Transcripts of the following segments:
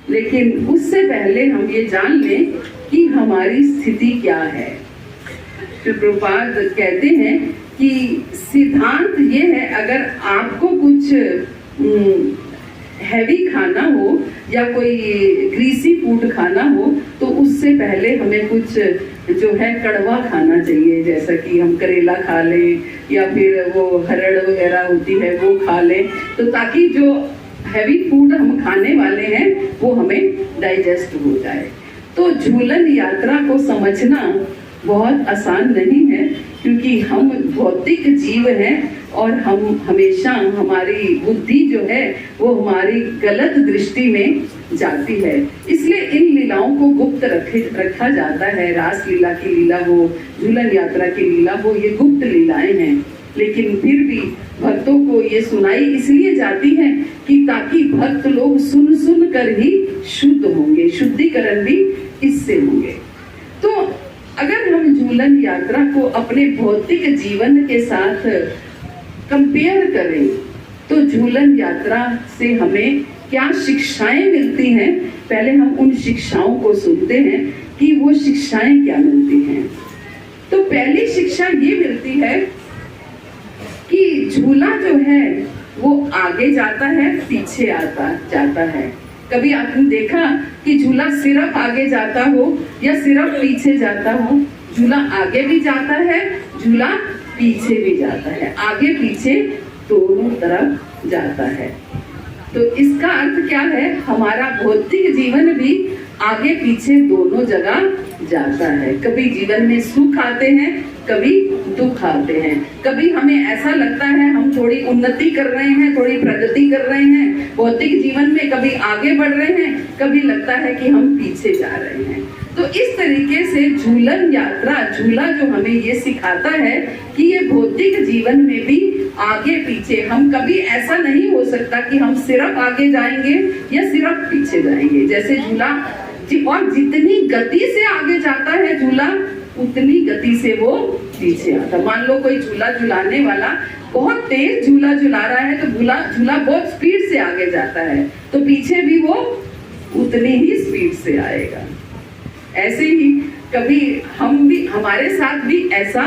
लेकिन उससे पहले हम ये जान लें कि हमारी स्थिति क्या है। श्री प्रभुपाद कहते हैं कि सिद्धांत ये है, अगर आपको कुछ हैवी खाना हो या कोई ग्रीसी फूड खाना हो तो उससे पहले हमें कुछ जो है कड़वा खाना चाहिए, जैसा कि हम करेला खा लें या फिर वो हरड़ वगैरह होती है वो खा लें, तो ताकि जो हैवी फूड हम खाने वाले हैं वो हमें डाइजेस्ट हो जाए। तो झूलन यात्रा को समझना बहुत आसान नहीं है, क्योंकि हम भौतिक जीव हैं और हम हमेशा हमारी बुद्धि जो है वो हमारी गलत दृष्टि में जाती है। इसलिए इन लीलाओं को गुप्त रखा जाता है। रास लीला की लीला हो, झूलन यात्रा की लीला हो, ये गुप्त लीलाएं हैं। लेकिन फिर भी भक्तों को ये सुनाई इसलिए जाती है कि ताकि भक्त लोग सुन सुन कर ही शुद्ध होंगे, शुद्धिकरण भी इससे होंगे। तो अगर हम झूलन यात्रा को अपने भौतिक जीवन के साथ कंपेयर करें तो झूलन यात्रा से हमें क्या शिक्षाएं मिलती हैं, पहले हम उन शिक्षाओं को सुनते हैं कि वो शिक्षाएं क्या मिलती हैं। तो पहली शिक्षा ये मिलती है कि झूला जो है वो आगे जाता है, पीछे आता जाता है। कभी आपने देखा कि झूला सिर्फ आगे जाता हो या सिर्फ पीछे जाता हो? झूला आगे भी जाता है, झूला पीछे भी जाता है, आगे पीछे दोनों तरफ जाता है। तो इसका अर्थ क्या है? हमारा भौतिक जीवन भी आगे पीछे दोनों जगह जाता है। कभी जीवन में सुख आते हैं, कभी दुख आते हैं। कभी हमें ऐसा लगता है हम थोड़ी उन्नति कर रहे हैं, थोड़ी प्रगति कर रहे हैं भौतिक जीवन में, कभी आगे बढ़ रहे हैं, कभी लगता है कि हम पीछे जा रहे हैं। तो इस तरीके से झूलन यात्रा, झूला जो हमें ये सिखाता है कि ये भौतिक जीवन में भी आगे पीछे, हम कभी ऐसा नहीं हो सकता कि हम सिर्फ आगे जाएंगे या सिर्फ पीछे जाएंगे। जैसे झूला और जितनी गति से आगे जाता है झूला, उतनी गति से वो पीछे आता। मान लो कोई झूला झुलाने वाला बहुत तेज झूला झुला रहा है तो झूला बहुत स्पीड से आगे जाता है, तो पीछे भी वो उतनी ही स्पीड से आएगा। ऐसे ही कभी हम भी, हमारे साथ भी ऐसा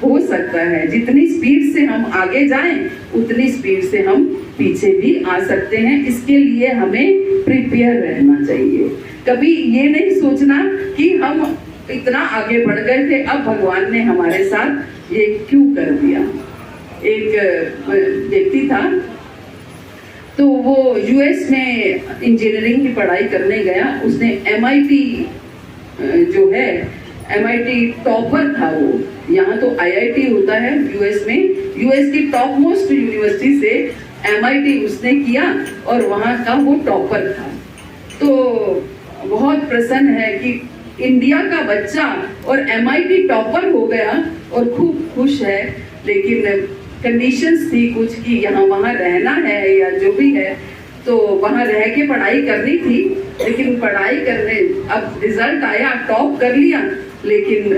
हो सकता है, जितनी स्पीड से हम आगे जाएं उतनी स्पीड से हम पीछे भी आ सकते हैं। इसके लिए हमें प्रिपेयर रहना चाहिए। कभी ये नहीं सोचना कि हम इतना आगे बढ़ गए थे, अब भगवान ने हमारे साथ ये क्यों कर दिया। एक व्यक्ति था, तो वो यूएस में इंजीनियरिंग की पढ़ाई करने गया। उसने MIT जो है, MIT टॉपर था वो। यहाँ तो IIT होता है यूएस में, यूएस की टॉप मोस्ट यूनिवर्सिटी से MIT उसने किया और वहाँ का वो टॉपर था। तो बहुत प्रसन्न है कि इंडिया का बच्चा और MIT टॉपर हो गया और खूब खुश है। लेकिन कंडीशंस थी कुछ कि यहाँ वहाँ रहना है या जो भी है, तो वहाँ रह के पढ़ाई करनी थी। लेकिन पढ़ाई करने, अब रिजल्ट आया, टॉप कर लिया, लेकिन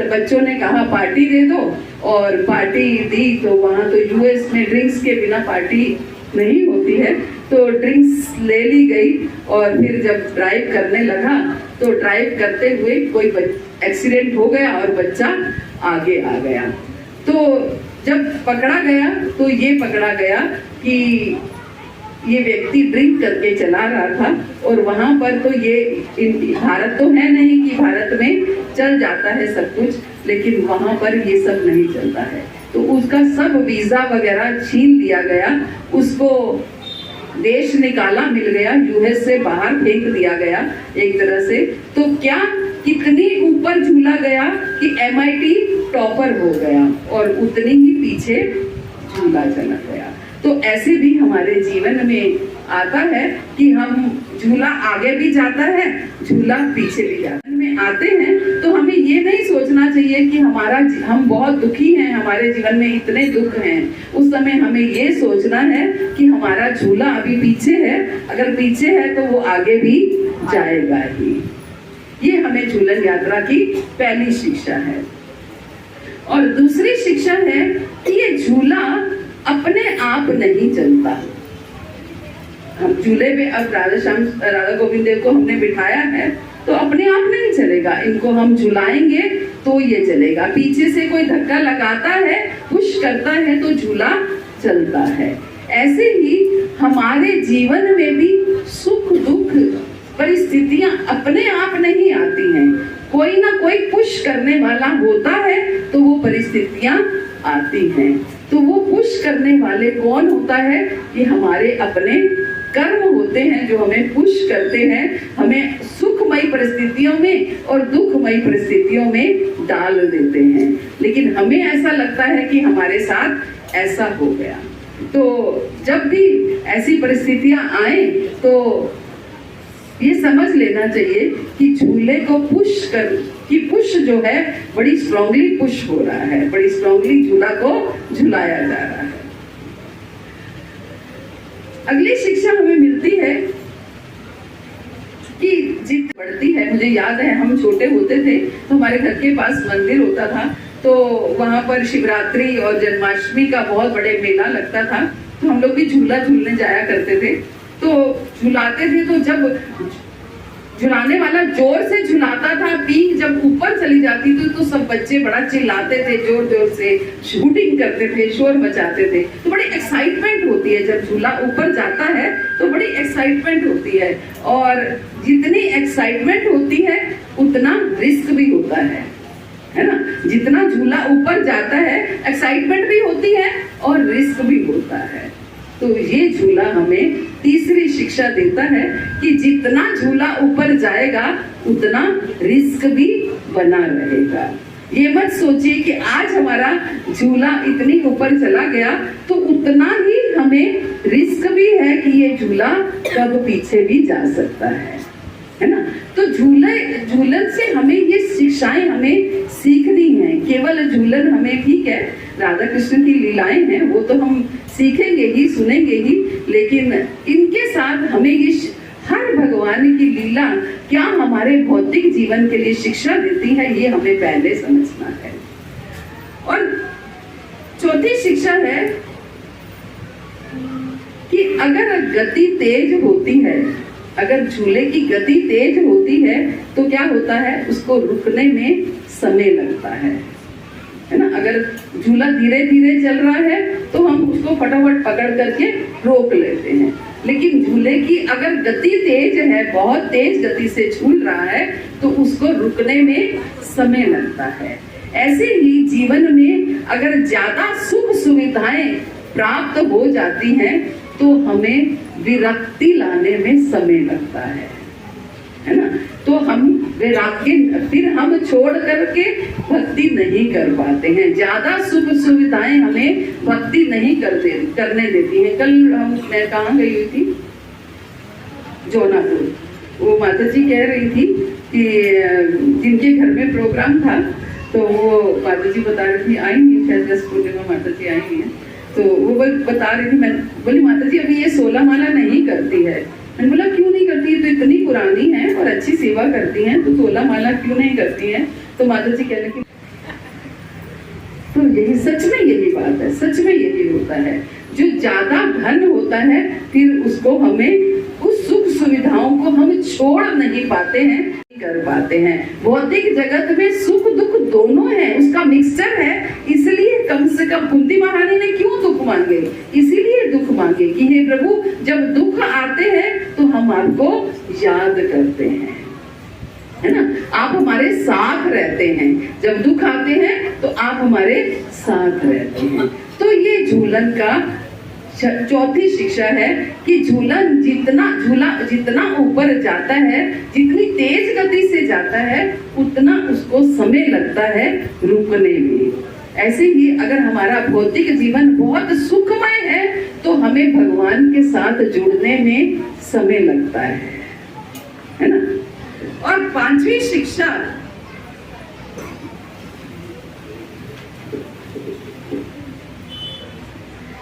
बच्चों ने कहा पार्टी दे दो, और पार्टी दी। तो वहाँ तो यूएस में ड्रिंक्स के बिना पार्टी नहीं होती है, तो ड्रिंक्स ले ली गई। और फिर जब ड्राइव करने लगा तो ड्राइव करते हुए कोई एक्सीडेंट हो गया और बच्चा आगे आ गया। तो जब पकड़ा गया तो ये पकड़ा गया कि ये व्यक्ति ड्रिंक करके चला रहा था, और वहां पर तो ये भारत तो है नहीं कि भारत में चल जाता है सब कुछ, लेकिन वहां पर ये सब नहीं चलता है। तो उसका सब वीजा वगैरह छीन लिया गया, उसको देश निकाला मिल गया, यूएस से बाहर फेंक दिया गया एक तरह से। तो क्या कितनी ऊपर झूला गया कि MIT टॉपर हो गया और उतनी ही पीछे झूला चला गया। तो ऐसे भी हमारे जीवन में आता है कि हम झूला आगे भी जाता है, झूला पीछे भी जाता है। में आते हैं तो हमें ये नहीं सोचना चाहिए कि हम बहुत दुखी हैं, हमारे जीवन में इतने दुख हैं। उस समय हमें ये सोचना है कि हमारा झूला अभी पीछे है, अगर पीछे है तो वो आगे भी जाएगा ही। ये हमें झूलन यात्रा की पहली शिक्षा है। और दूसरी शिक्षा है कि ये झूला अपने आप नहीं चलता। हम झूले पे अब राधा गोविंद देव को हमने बिठाया है तो अपने आप नहीं चलेगा, इनको हम झुलाएंगे तो ये चलेगा। पीछे से कोई धक्का लगाता है, पुश करता है तो झूला चलता है। ऐसे ही हमारे जीवन में भी सुख दुख परिस्थितियां अपने आप नहीं आती हैं, कोई ना कोई पुश करने वाला होता है तो वो परिस्थितियां आती हैं। तो वो पुश करने वाले कौन होता है? ये हमारे अपने कर्म होते हैं जो हमें पुश करते हैं, हमें सुखमयी परिस्थितियों में और दुखमयी परिस्थितियों में डाल देते हैं। लेकिन हमें ऐसा लगता है कि हमारे साथ ऐसा हो गया। तो जब भी ऐसी परिस्थितियां आए तो ये समझ लेना चाहिए कि झूले को पुश जो है बड़ी स्ट्रांगली पुश हो रहा है, बड़ी स्ट्रांगली झूला को झुलाया जा रहा है। अगली शिक्षा हमें मिलती है कि जित बढ़ती है। मुझे याद है हम छोटे होते थे तो हमारे घर के पास मंदिर होता था, तो वहां पर शिवरात्रि और जन्माष्टमी का बहुत बड़े मेला लगता था, तो हम लोग भी झूला झूलने जाया करते थे। तो झुलाते थे तो जब झुलाने वाला जोर से झुलाता था, पीक जब ऊपर चली जाती थी तो सब बच्चे बड़ा चिल्लाते थे, जोर जोर से शूटिंग करते थे, शोर मचाते थे। तो बड़ी एक्साइटमेंट होती है जब झूला ऊपर जाता है, तो बड़ी एक्साइटमेंट होती है। और जितनी एक्साइटमेंट होती है उतना रिस्क भी होता है ना। जितना झूला ऊपर जाता है एक्साइटमेंट भी होती है और रिस्क भी होता है। तो ये झूला हमें तीसरी शिक्षा देता है कि जितना झूला ऊपर जाएगा उतना रिस्क भी बना रहेगा। ये मत सोचिए कि आज हमारा झूला इतनी ऊपर चला गया तो उतना ही हमें रिस्क भी है कि ये झूला कब पीछे भी जा सकता है ना। तो झूलन से हमें ये शिक्षाएं हमें सीखनी है। केवल झूलन हमें, ठीक है, राधा कृष्ण की लीलाएं हैं वो तो हम सीखेंगे ही, सुनेंगे ही, लेकिन इनके साथ हमें ये हर भगवान की लीला क्या हमारे भौतिक जीवन के लिए शिक्षा देती है ये हमें पहले समझना है। और चौथी शिक्षा है कि अगर गति तेज होती है, अगर झूले की गति तेज होती है तो क्या होता है, उसको रुकने में समय लगता है ना। अगर झूला धीरे धीरे चल रहा है तो हम उसको फटाफट पकड़ करके रोक लेते हैं, लेकिन झूले की अगर गति तेज है, बहुत तेज गति से झूल रहा है तो उसको रुकने में समय लगता है। ऐसे ही जीवन में अगर ज्यादा सुख सुविधाएं प्राप्त हो जाती हैं तो हमें विरक्ति लाने में समय लगता है ना। तो हम वैराग्य फिर हम छोड़ करके भक्ति नहीं कर पाते हैं। ज्यादा सुख सुविधाएं हमें भक्ति नहीं करने देती हैं। कल मैं कहाँ गई हुई थी, जौनापुर। वो माता जी कह रही थी कि जिनके घर में प्रोग्राम था तो वो माता जी बता रही थी, आई नहीं शायद 10 पूर्णिमा माता जी आई नहीं है, तो वो बता रही थी, मैं बोली माता जी अभी ये 16 माला नहीं करती है। मैंने बोला क्यों नहीं करती है, तो इतनी पुरानी है और अच्छी सेवा करती हैं तो 16 माला क्यों नहीं करती हैं? तो माता जी कहने की तो यही सच में यही बात है, सच में यही होता है। जो ज्यादा धन होता है फिर उसको हमें उस सुख सुविधाओं को हम छोड़ नहीं पाते हैं, कर पाते हैं। भौतिक जगत में सुख दुख दोनों है, उसका मिक्सचर है। इसलिए कम से कम कुंती महारानी ने क्यों दुख मांगे, इसीलिए दुख मांगे कि हे प्रभु जब दुख आते हैं तो हम आपको याद करते हैं, है ना। आप हमारे साथ रहते हैं, जब दुख आते हैं तो आप हमारे साथ रहते हैं। तो ये झूलन का चौथी शिक्षा है कि झूला जितना ऊपर जाता है, जितनी तेज गति से जाता है उतना उसको समय लगता है रुकने में। ऐसे ही अगर हमारा भौतिक जीवन बहुत सुखमय है तो हमें भगवान के साथ जुड़ने में समय लगता है ना। और पांचवी शिक्षा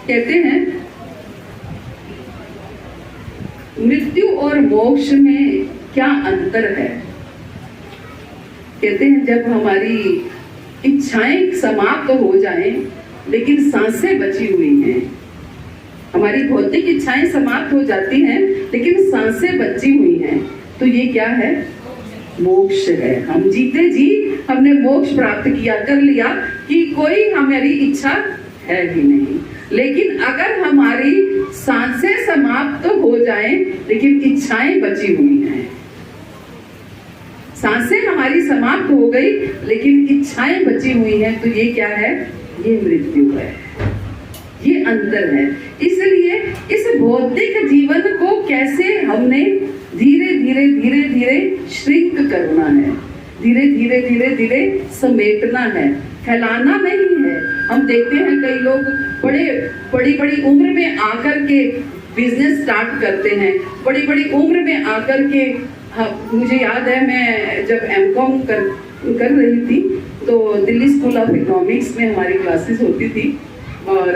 कहते हैं मृत्यु और मोक्ष में क्या अंतर है। कहते हैं जब हमारी इच्छाएं समाप्त हो जाएं लेकिन सांसें बची हुई हैं हमारी भौतिक इच्छाएं समाप्त हो जाती हैं, लेकिन सांसें बची हुई हैं। तो ये क्या है? मोक्ष है। हम जीते जी हमने मोक्ष प्राप्त किया, कर लिया कि कोई हमारी इच्छा है ही नहीं। लेकिन अगर हमारी सांसें समाप्त हो जाएं, लेकिन इच्छाएं बची हुई हैं, सांसें हमारी समाप्त हो गई लेकिन इच्छाएं बची हुई हैं, तो ये क्या है? ये मृत्यु है, ये अंतर है। इसलिए इस भौतिक जीवन को कैसे हमने धीरे धीरे धीरे धीरे श्रिंक करना है, धीरे धीरे धीरे धीरे समेटना है, फैलाना नहीं है। हम देखते हैं कई लोग बड़ी बड़ी उम्र में आकर के बिजनेस स्टार्ट करते हैं, बड़ी बड़ी उम्र में आकर के। मुझे याद है, मैं जब एमकॉम कर रही थी तो दिल्ली स्कूल ऑफ इकोनॉमिक्स में हमारी क्लासेस होती थी और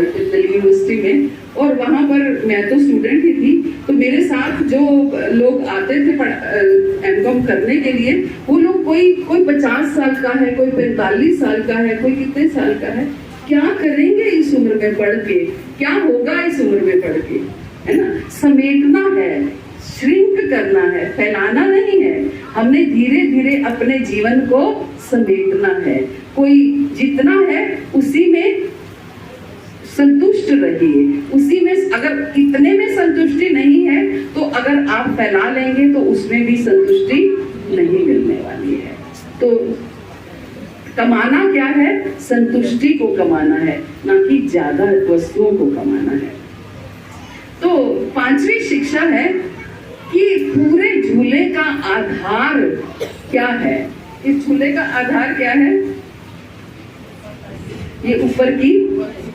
दिल्ली यूनिवर्सिटी में, और वहाँ पर मैं तो स्टूडेंट ही थी। तो मेरे साथ जो लोग आते थे एमकॉम करने के लिए, वो लोग कोई 50 साल का है, कोई 45 साल का है, कोई कितने साल का है। क्या करेंगे इस उम्र में पढ़ के, क्या होगा इस उम्र में पढ़ के, है ना? समेटना है, श्रिंक करना है, फैलाना नहीं है। हमने धीरे धीरे अपने जीवन को समेटना है। कोई जितना है उसी में संतुष्ट रहिए, उसी में। अगर इतने में संतुष्टि नहीं है तो अगर आप फैला लेंगे तो उसमें भी संतुष्टि नहीं मिलने वाली है। तो कमाना क्या है? संतुष्टि को कमाना है, ना कि ज्यादा वस्तुओं को कमाना है। तो 5वीं शिक्षा है कि पूरे झूले का आधार क्या है? इस झूले का आधार क्या है? ये ऊपर की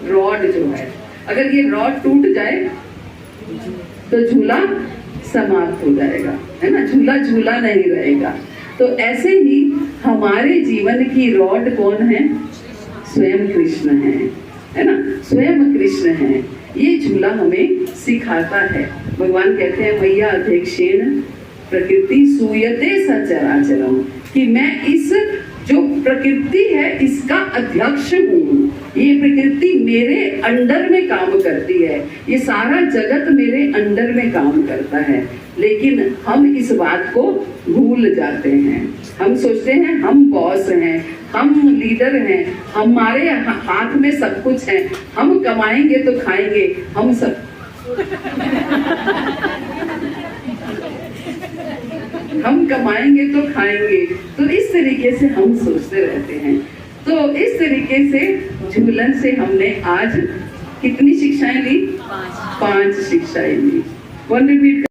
रॉड जो है, अगर ये रॉड टूट जाए तो झूला समाप्त हो जाएगा, है ना? झूला झूला नहीं रहेगा। तो ऐसे ही हमारे जीवन की रॉड कौन है? स्वयं कृष्ण है ना? स्वयं कृष्ण है। ये झूला हमें सिखाता है। भगवान कहते हैं मैया अध्यक्षेण प्रकृति सूयते सचराचरम, कि मैं इस जो प्रकृति है इसका अध्यक्ष हूँ। ये प्रकृति मेरे अंडर में काम करती है, ये सारा जगत मेरे अंडर में काम करता है। लेकिन हम इस बात को भूल जाते हैं। हम सोचते हैं हम बॉस हैं, हम लीडर हैं, हमारे हाथ में सब कुछ है, हम कमाएंगे तो खाएंगे, हम सब हम कमाएंगे तो खाएंगे। तो इस तरीके से हम सोचते रहते हैं। तो इस तरीके से झूलन से हमने आज कितनी शिक्षाएं ली? 5 शिक्षाएं ली। 1 रिपीट